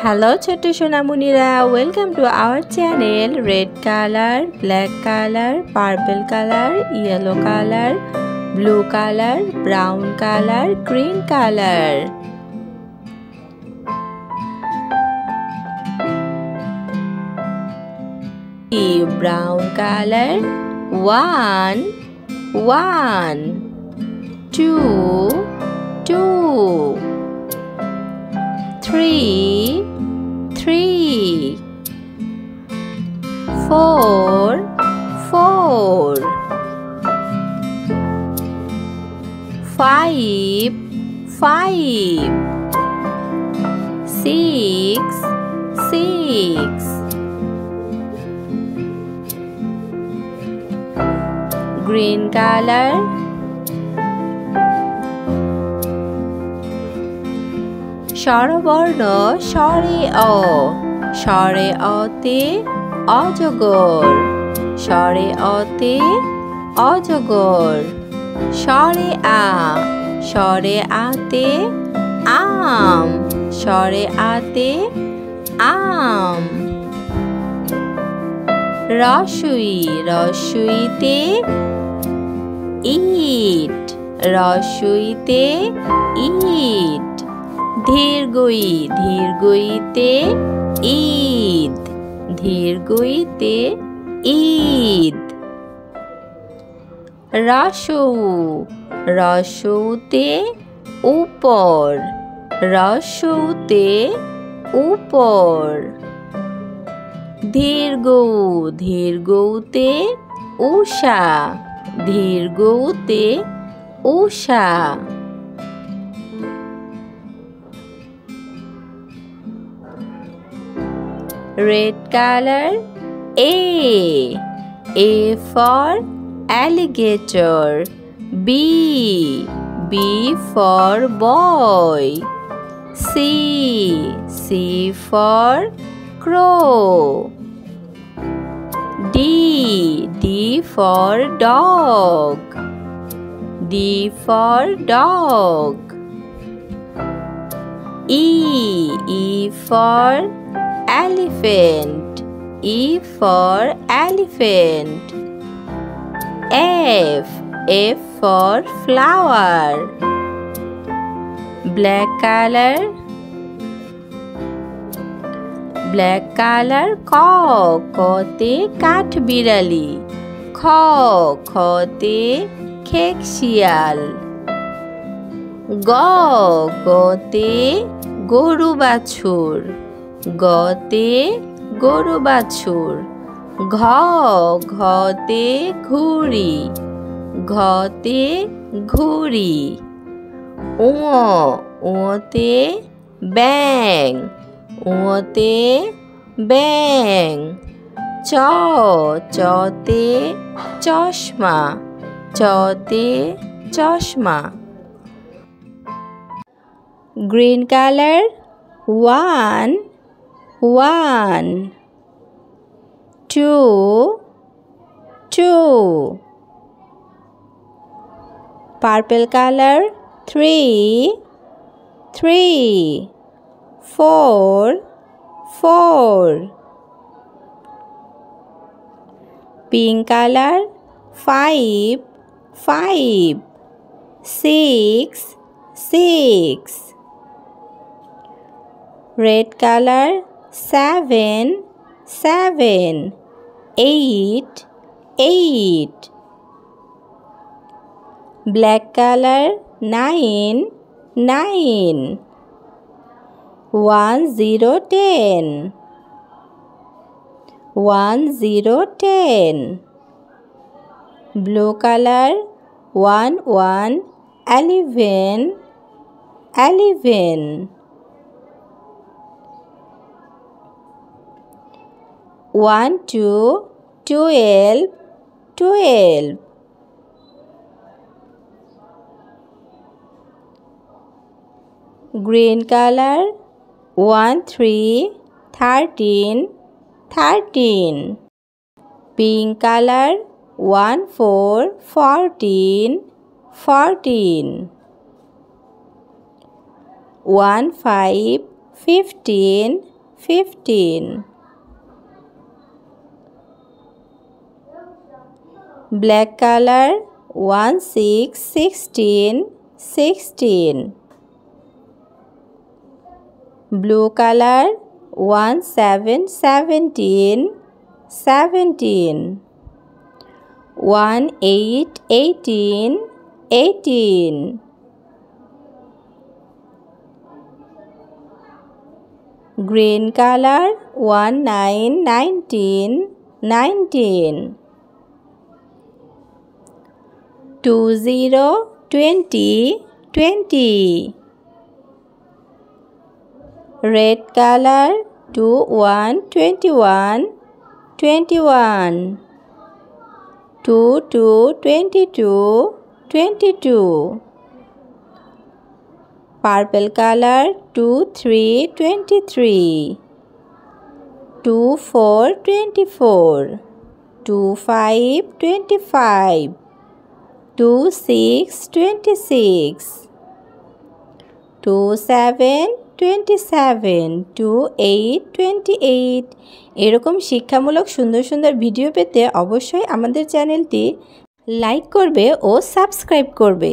Hello ছোট্ট সোনামণিরা, welcome to our channel. Red colour, black colour, purple colour, yellow colour, blue colour, brown colour, green colour. Brown color, 1 1 2 2 3 3 4 4 5 5 6 6 Green color, স্বরবর্ণ স্বরে অ, স্বরে অতে অজগর, স্বরে অতে অজগর। স্বরে আ, স্বরে আতে আম, স্বরে আতে আম। রস্বই, রস্বইতে ইট, রস্বইতে ইট। দীর্ঘই, দীর্ঘইতে ঈদ, দীর্ঘইতে ঈদ। রস্বউ, রস্বউতে উপর, রস্বউতে উপর। দীর্ঘউ, দীর্ঘউতে উষা, দীর্ঘউতে উষা। Red color, A for alligator, B for boy, C for crow, D for dog, D for dog. E for elephant, E for elephant. F for flower. Black color, black colour ক, কতে কাঠবিড়ালি, খ, খতে খেকশিয়াল। গ, গতে গরু বাছুর, গতে গরু বাছুর। ঘ, ঘতে ঘুড়ি, ঘতে ঘুড়ি। ঙ, ঙতে ব্যাঙ, ঙতে ব্যাঙ। চ, চতে চশমা, চতে চশমা। Green color, 1 1 2 2 Purple color, 3 3 4 4 Pink color, 5 5 6 6 Red color, 7 7 8 8 Black color, 9 9 1 0 10 1 0 10 Blue color, 1 1 11 11 1 2 12 12 Green color, 1 3 13 13 Pink color, 1 4 14 14 1 5 15 15. Black color 1 6 16 16. Blue color 1 7 17 17. 1 8 18 18. Green color 1 9 19 19. 2 0 20 20. Red color 2 1 21 21. 2 2 22 22. Purple color 2 3 23. 2 4 24. 2 5 25. 2 6 26. 2 7 27. 2 8 28. এরকম শিক্ষামূলক সুন্দর সুন্দর ভিডিও পেতে অবশ্যই আমাদের চ্যানেলটি লাইক করবে ও সাবস্ক্রাইব করবে।